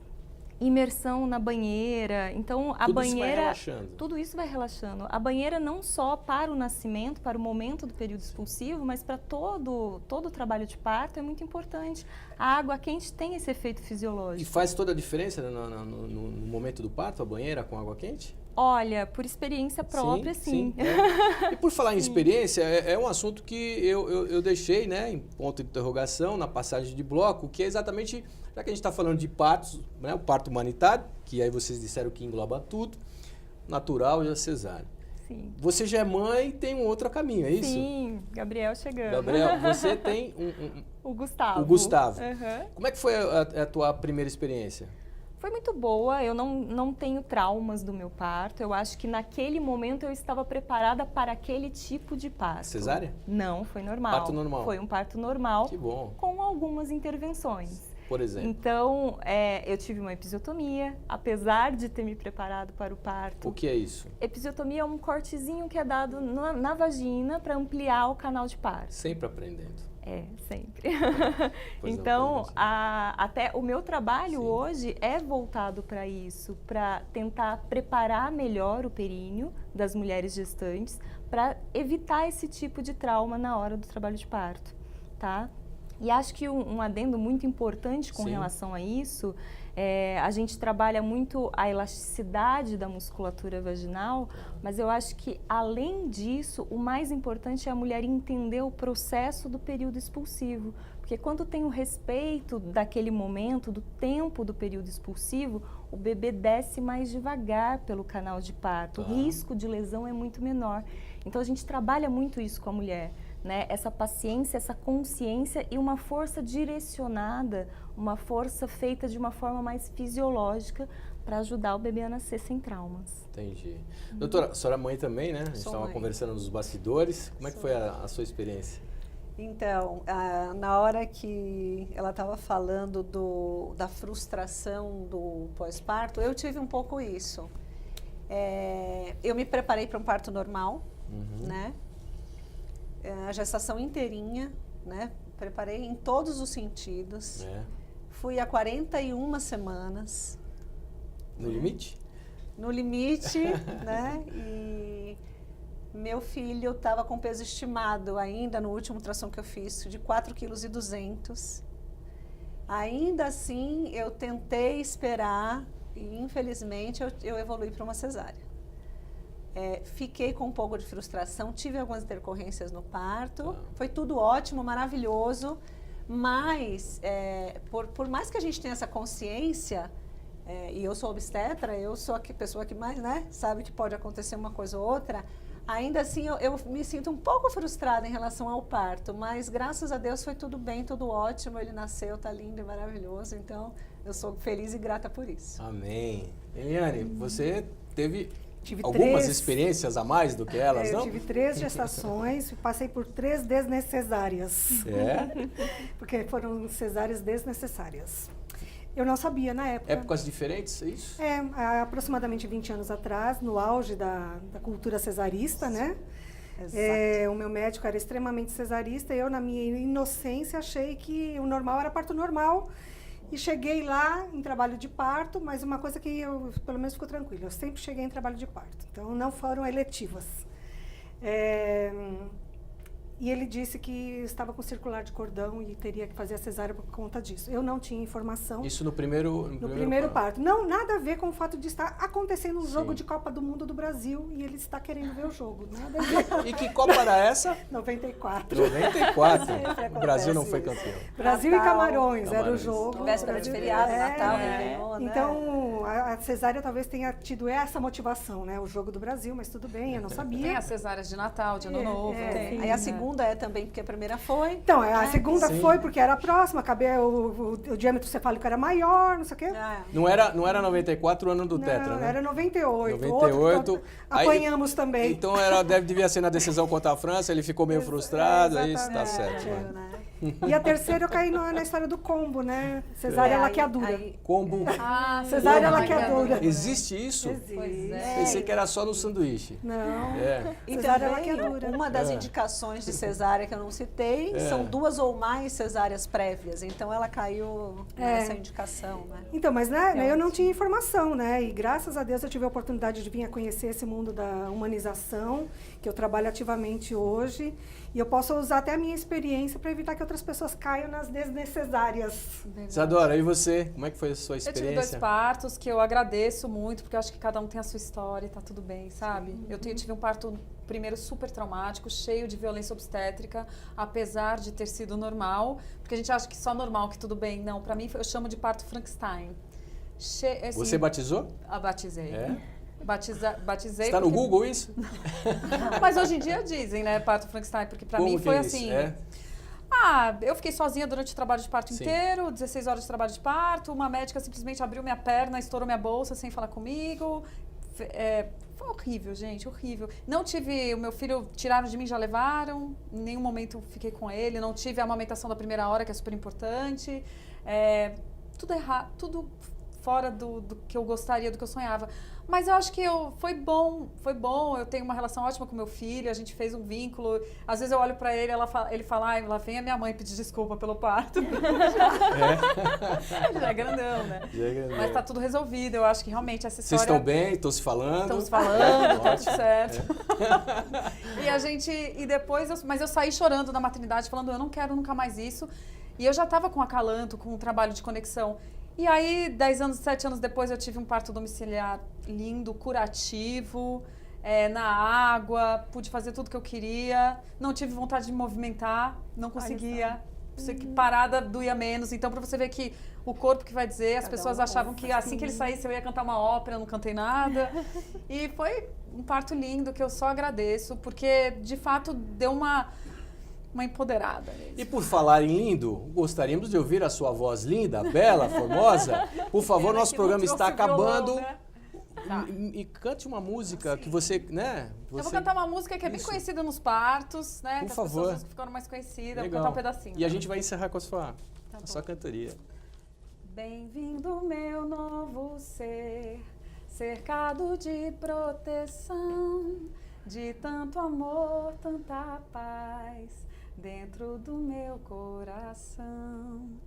imersão na banheira. Então, a Tudo isso vai banheira, relaxando. tudo isso vai relaxando. A banheira não só para o nascimento, para o momento do período expulsivo, mas para todo o trabalho de parto é muito importante. A água quente tem esse efeito E fisiológico. faz toda a diferença no momento do parto, a banheira com água quente? Olha, por experiência própria, sim. É. E por falar em experiência, é um assunto que eu deixei, né, em ponto de interrogação na passagem de bloco, que é exatamente, já que a gente está falando de partos, né, o parto humanitário, que aí vocês disseram que engloba tudo, natural e a cesárea. Sim. Você já é mãe e tem um outro caminho, é isso? Sim, Gabriel chegando. Gabriel, você tem O Gustavo. o Gustavo. Aham. Como é que foi a tua primeira experiência? Foi muito boa, eu não tenho traumas do meu parto. Eu acho que naquele momento eu estava preparada para aquele tipo de parto. Cesárea? Não, foi normal. Parto normal. Foi um parto normal, Que bom. com algumas intervenções. Por exemplo. Então, eu tive uma episiotomia, apesar de ter me preparado para o parto. O que é isso? Episiotomia é um cortezinho que é dado na vagina para ampliar o canal de parto. Sempre aprendendo. É, sempre. Pois Então, não, até o meu trabalho Sim. hoje é voltado para isso, para tentar preparar melhor o períneo das mulheres gestantes, para evitar esse tipo de trauma na hora do trabalho de parto, tá? E acho que um adendo muito importante com Sim. relação a isso, a gente trabalha muito a elasticidade da musculatura vaginal, mas eu acho que, além disso, o mais importante é a mulher entender o processo do período expulsivo. Porque quando tem o respeito daquele momento, do tempo do período expulsivo, o bebê desce mais devagar pelo canal de parto. Tá. O risco de lesão é muito menor. Então, a gente trabalha muito isso com a mulher, né? Essa paciência, essa consciência e uma força direcionada, uma força feita de uma forma mais fisiológica para ajudar o bebê a nascer sem traumas. Entendi. Doutora, a senhora é mãe também, né? A gente Sou estava mãe. conversando nos bastidores. Como é que Sou. foi a sua experiência? Então, na hora que ela estava falando da frustração do pós-parto, eu tive um pouco isso. Eu me preparei para um parto normal, né? A gestação inteirinha, né? Preparei em todos os sentidos. Fui a 41 semanas. No limite? No limite, né? E meu filho estava com peso estimado ainda no último ultrassom que eu fiz, de 4,2 kg. Ainda assim, eu tentei esperar e, infelizmente, eu evolui para uma cesárea. Fiquei com um pouco de frustração, tive algumas intercorrências no parto, foi tudo ótimo, maravilhoso, mas por mais que a gente tenha essa consciência, e eu sou obstetra, eu sou a pessoa que mais, né, sabe que pode acontecer uma coisa ou outra, ainda assim eu me sinto um pouco frustrada em relação ao parto, mas graças a Deus foi tudo bem, tudo ótimo, ele nasceu, tá lindo e maravilhoso, então eu sou feliz e grata por isso. Amém. Eliane, você teve Tive algumas 3 experiências a mais do que elas, não? Eu tive 3 gestações, passei por 3 desnecessárias. Porque foram cesáreas desnecessárias. Eu não sabia na época. Épocas diferentes, é isso? Há aproximadamente 20 anos atrás, no auge da cultura cesarista, né? O meu médico era extremamente cesarista e eu, na minha inocência, achei que o normal era parto normal. E cheguei lá em trabalho de parto, mas uma coisa que eu, pelo menos, fico tranquila, eu sempre cheguei em trabalho de parto, então não foram eletivas. E ele disse que estava com circular de cordão e teria que fazer a cesárea por conta disso. Eu não tinha informação. Isso no primeiro parto. Não, nada a ver com o fato de estar acontecendo um jogo de Copa do Mundo do Brasil e ele está querendo ver o jogo. Nada a ver. E que Copa era essa? 94. 94. O Brasil não foi campeão. Brasil Natal. E Camarões era o jogo. Véspera de feriado, Natal, Réveillon, né? Então, a cesárea talvez tenha tido essa motivação, né? O jogo do Brasil, mas tudo bem, eu não sabia. Tem as cesáreas de Natal, de Ano Novo. Tem. Aí a segunda também, porque a primeira foi. Então, a segunda foi porque era próxima, o diâmetro cefálico era maior, não sei o quê. Não era 94 o ano do Tetra, né? Era 98. 98. Apanhamos também. Então devia ser na decisão contra a França, ele ficou meio frustrado, aí está certo. E a terceira eu caí na história do combo, né? Cesárea laqueadura. Combo. Cesárea laqueadura. Existe isso? Existe. Pensei que era só no sanduíche. Não. E Cesárea também, laqueadura. uma das indicações de cesárea que eu não citei são 2 ou mais cesáreas prévias. Então ela caiu nessa indicação, né? Então, mas né, eu não tinha informação, né? E graças a Deus eu tive a oportunidade de vir a conhecer esse mundo da humanização, que eu trabalho ativamente hoje. E eu posso usar até a minha experiência para evitar que outras pessoas caiam nas desnecessárias. Isadora, e você? Como é que foi a sua Eu experiência? tive 2 partos que eu agradeço muito, porque eu acho que cada um tem a sua história e tá tudo bem, sabe? Eu tive um parto primeiro super traumático, cheio de violência obstétrica, apesar de ter sido normal, porque a gente acha que só normal, que tudo bem. Não, pra mim eu chamo de parto Frankenstein. Assim, você batizou? Batizei. Batizei. Está no Google isso? Mas hoje em dia dizem, né, parto Frankenstein, porque pra mim foi assim. Eu fiquei sozinha durante o trabalho de parto inteiro, 16 horas de trabalho de parto, uma médica simplesmente abriu minha perna, estourou minha bolsa sem falar comigo. Foi horrível, gente, horrível. Não tive, o meu filho tiraram de mim, já levaram, em nenhum momento fiquei com ele, não tive a amamentação da primeira hora, que é super importante. Tudo errado, tudo fora do que eu gostaria, do que eu sonhava. Mas eu acho que foi bom, eu tenho uma relação ótima com meu filho, a gente fez um vínculo. Às vezes eu olho pra ele, ele fala, lá vem a minha mãe pedir desculpa pelo parto. Já é grandão, né? Mas tá tudo resolvido, eu acho que realmente essa história... Vocês estão bem? Estão se falando? Estamos falando, tá tudo certo. Mas eu saí chorando da maternidade, falando, eu não quero nunca mais isso. E eu já tava com acalanto, com um trabalho de conexão. E aí, 7 anos depois, eu tive um parto domiciliar lindo, curativo, na água, pude fazer tudo que eu queria, não tive vontade de movimentar, não conseguia. Parada doía menos. Então, para você ver que o corpo que vai dizer, as pessoas achavam que assim que ele saísse eu ia cantar uma ópera, eu não cantei nada. E foi um parto lindo que eu só agradeço, porque de fato deu uma empoderada mesmo. E por falar em lindo, gostaríamos de ouvir a sua voz linda, bela, formosa. Por favor, nosso programa está acabando. Violão, né? Tá. E cante uma música que você, né? Eu vou cantar uma música que é bem Isso. conhecida nos partos, né? Por que favor. as pessoas que ficaram mais conhecidas. Legal. Vou cantar um pedacinho. E a gente vai encerrar com a sua bom. cantoria. Bem-vindo, meu novo ser, cercado de proteção, de tanto amor, tanta paz, dentro do meu coração.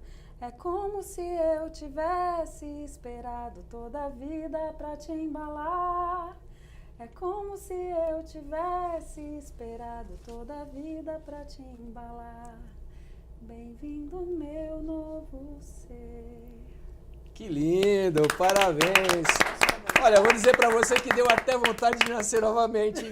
É como se eu tivesse esperado toda a vida pra te embalar. É como se eu tivesse esperado toda a vida pra te embalar. Bem-vindo, meu novo ser. Que lindo, parabéns. Olha, eu vou dizer pra você que deu até vontade de nascer novamente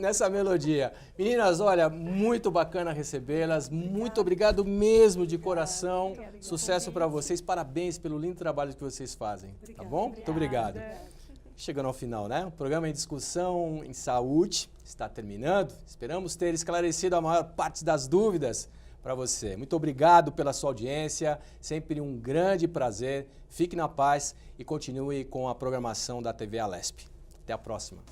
nessa melodia. Meninas, olha, muito bacana recebê-las. Muito obrigado mesmo de coração. Sucesso pra vocês. Parabéns pelo lindo trabalho que vocês fazem. Tá bom? Muito obrigado. Chegando ao final, né? O programa em discussão em saúde está terminando. Esperamos ter esclarecido a maior parte das dúvidas para você. Muito obrigado pela sua audiência, sempre um grande prazer. Fique na paz e continue com a programação da TV Alesp. Até a próxima.